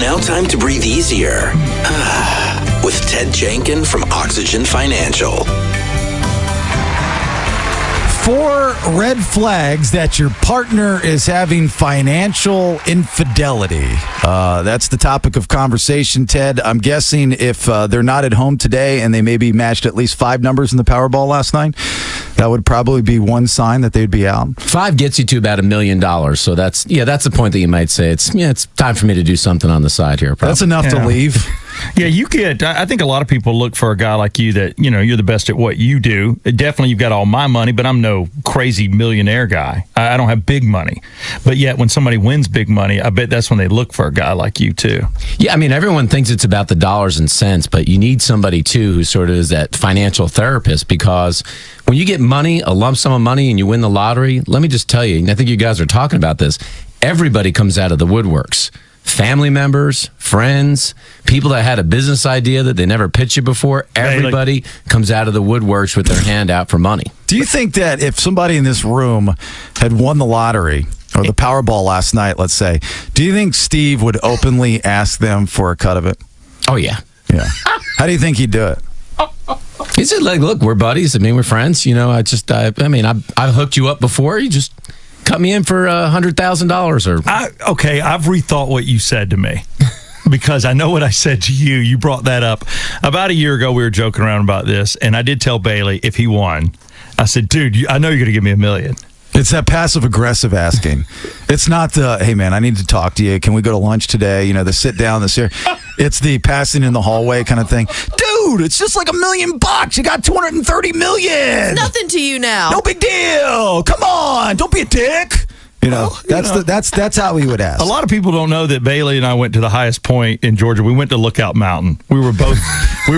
now time to breathe easier. With Ted Jenkin from Oxygen Financial. 4 red flags that your partner is having financial infidelity. That's the topic of conversation, Ted. I'm guessing if they're not at home today and they maybe matched at least 5 numbers in the Powerball last night, that would probably be one sign that they'd be out. 5 gets you to about $1 million. So that's the point that you might say it's time for me to do something on the side here. Probably. That's enough to leave. Yeah, I think a lot of people look for a guy like you that, you're the best at what you do. Definitely you've got all my money, but I'm no crazy millionaire guy. I don't have big money. But yet when somebody wins big money, I bet that's when they look for a guy like you too. Yeah, I mean, everyone thinks it's about the dollars and cents, but you need somebody too who sort of is that financial therapist, because when you get money, a lump sum of money, and you win the lottery, let me just tell you, and I think you guys are talking about this, everybody comes out of the woodworks. Family members, friends, people that had a business idea that they never pitched you before, everybody comes out of the woodworks with their hand out for money. Do you think that if somebody in this room had won the lottery or the Powerball last night, let's say, do you think Steve would openly ask them for a cut of it? Oh, yeah. Yeah. How do you think he'd do it? He said, like, look, we're buddies. I mean, we're friends. I've hooked you up before. You just cut me in for $100,000 I've rethought what you said to me because I know what I said to you. You brought that up. About a year ago, we were joking around about this, and I did tell Bailey if he won, I said, dude, I know you're going to give me $1 million. It's that passive-aggressive asking. It's not the, hey, man, I need to talk to you. Can we go to lunch today? The sit down, it's the passing in the hallway kind of thing. Dude, it's just like $1 million. You got $230 million. It's nothing to you now. No big deal. Come on. Don't be a dick. That's how we would ask. A lot of people don't know that Bailey and I went to the highest point in Georgia. We went to Lookout Mountain. We were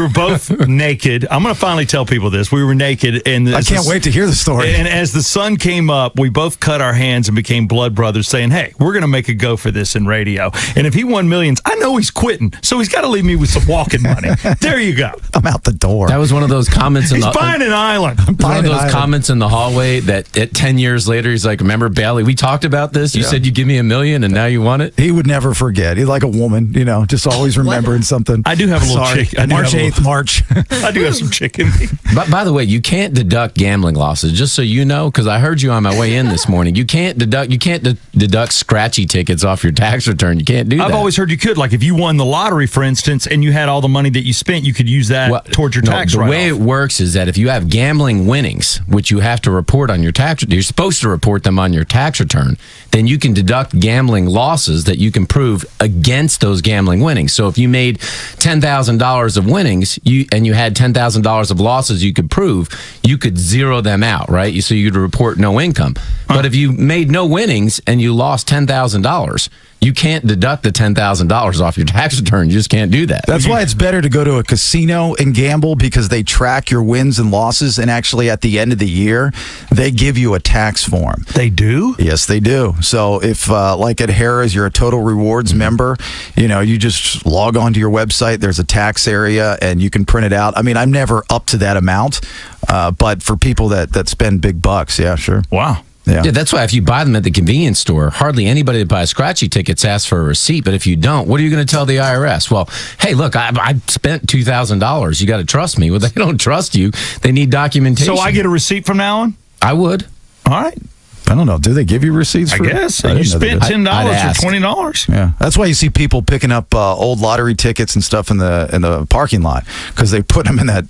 both naked. I'm going to finally tell people this. We were naked, and I can't wait to hear the story. And as the sun came up, we both cut our hands and became blood brothers, saying, "Hey, we're going to make a go for this in radio." And if he won millions, I know he's quitting, so he's got to leave me with some walking money. There you go. I'm out the door. That was one of those comments. He's buying an island. One of those comments in the hallway that 10 years later, he's like, "Remember, Bailey? We talked about this. You said you give me $1 million, and now you want it." He would never forget. He's like a woman, just always remembering something. I do have a little chick. March 8th, March. I do have some chick in me. But by the way, you can't deduct gambling losses. Just so you know, because I heard you on my way in this morning. You can't deduct scratchy tickets off your tax return. You can't do that. I've always heard you could. Like if you won the lottery, for instance, and you had all the money that you spent, you could use that towards your tax write-off. The way it works is that if you have gambling winnings, which you have to report on your tax return, you're supposed to report them on your tax return, then you can deduct gambling losses that you can prove against those gambling winnings. So if you made $10,000 of winnings and you had $10,000 of losses you could prove, you could zero them out, right? So you could report no income. But if you made no winnings and you lost $10,000, you can't deduct the $10,000 off your tax return. You just can't do that. That's why it's better to go to a casino and gamble, because they track your wins and losses, and actually at the end of the year, they give you a tax form. They do? Yes, they do. So if, like at Harrah's, you're a Total Rewards member, you just log on to your website, there's a tax area, and you can print it out. I mean, I'm never up to that amount, but for people that spend big bucks, yeah, sure. Wow. Yeah, that's why if you buy them at the convenience store, hardly anybody that buys scratchy tickets asks for a receipt. But if you don't, what are you going to tell the IRS? Well, hey, look, I spent $2,000. You got to trust me. Well, they don't trust you. They need documentation. So I get a receipt from now on? I would. All right. I don't know. Do they give you receipts for I guess. You spent $10 or $20. Yeah. That's why you see people picking up old lottery tickets and stuff in the parking lot, because they put them in that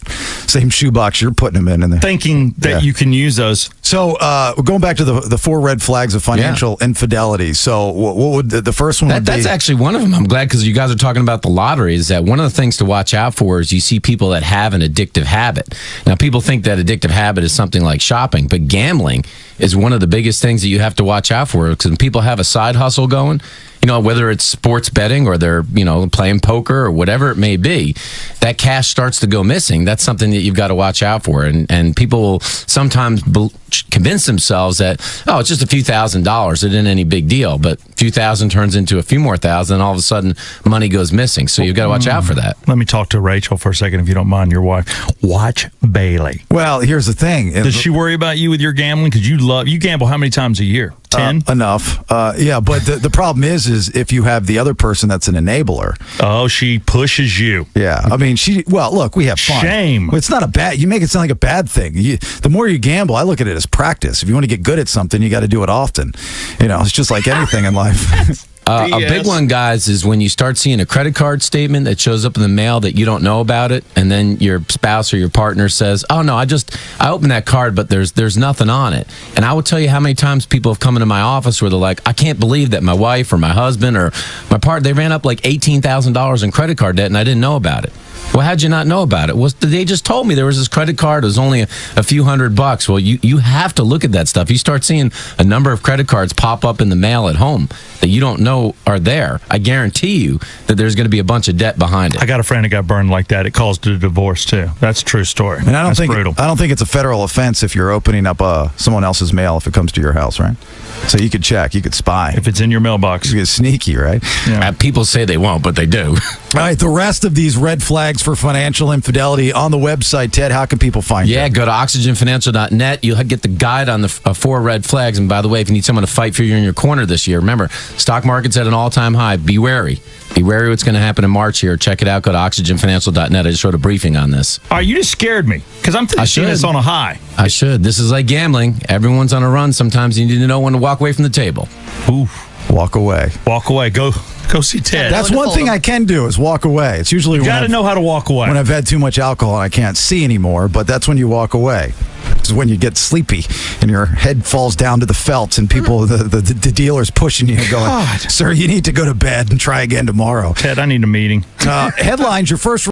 same shoebox you're putting them in. And thinking that you can use those. So going back to the 4 red flags of financial infidelity. So what would the first one be? That's actually one of them. I'm glad, because you guys are talking about the lottery, is that one of the things to watch out for is you see people that have an addictive habit. Now, people think that addictive habit is something like shopping, but gambling is one of the biggest things that you have to watch out for, because when people have a side hustle going, whether it's sports betting or they're, playing poker or whatever it may be, that cash starts to go missing. That's something that you've got to watch out for. And people will sometimes convince themselves that, oh, it's just a few $1,000s. It isn't any big deal. But a few thousand turns into a few more thousand, and all of a sudden money goes missing. So you've got to watch out for that. Let me talk to Rachel for a second, if you don't mind, your wife. Watch Bailey. Well, here's the thing. Does she worry about you with your gambling? Because you gamble how many times a year? 10? Enough. Yeah, but the problem is if you have the other person that's an enabler. Oh, she pushes you. Yeah. I mean, look, we have fun. Shame. It's not a bad, you make it sound like a bad thing. The more you gamble, I look at it as practice. If you want to get good at something, you got to do it often. It's just like anything in life. A big one, guys, is when you start seeing a credit card statement that shows up in the mail that you don't know about it, and then your spouse or your partner says, "Oh no, I opened that card, but there's nothing on it." And I will tell you how many times people have come into my office where they're like, "I can't believe that my wife or my husband or my partner, they ran up like $18,000 in credit card debt, and I didn't know about it." Well, how'd you not know about it? Well, they just told me there was this credit card. It was only a few $100. Well, you have to look at that stuff. You start seeing a number of credit cards pop up in the mail at home that you don't know are there. I guarantee you that there's going to be a bunch of debt behind it. I got a friend that got burned like that. It caused a divorce, too. That's a true story. And That's brutal. I don't think it's a federal offense if you're opening up someone else's mail if it comes to your house, right? So you could check, you could spy. If it's in your mailbox. You get sneaky, right? Yeah. People say they won't, but they do. All right, the rest of these red flags for financial infidelity on the website. Ted, how can people find you? Yeah, go to oxygenfinancial.net. You'll get the guide on the 4 red flags. And by the way, if you need someone to fight for you in your corner this year, remember, stock market's at an all-time high. Be wary. Be wary what's going to happen in March here. Check it out. Go to oxygenfinancial.net. I just wrote a briefing on this. All right, you just scared me because I'm seeing this on a high. I should. This is like gambling. Everyone's on a run. Sometimes you need to know when to walk away from the table. Ooh. Walk away. Walk away. Go see Ted. That's one thing I can do is walk away. It's usually you got to know how to walk away. When I've had too much alcohol and I can't see anymore, but that's when you walk away. It's when you get sleepy and your head falls down to the felt and people, the dealer's pushing you and going, "Sir, you need to go to bed and try again tomorrow." Ted, I need a meeting. Headlines, your first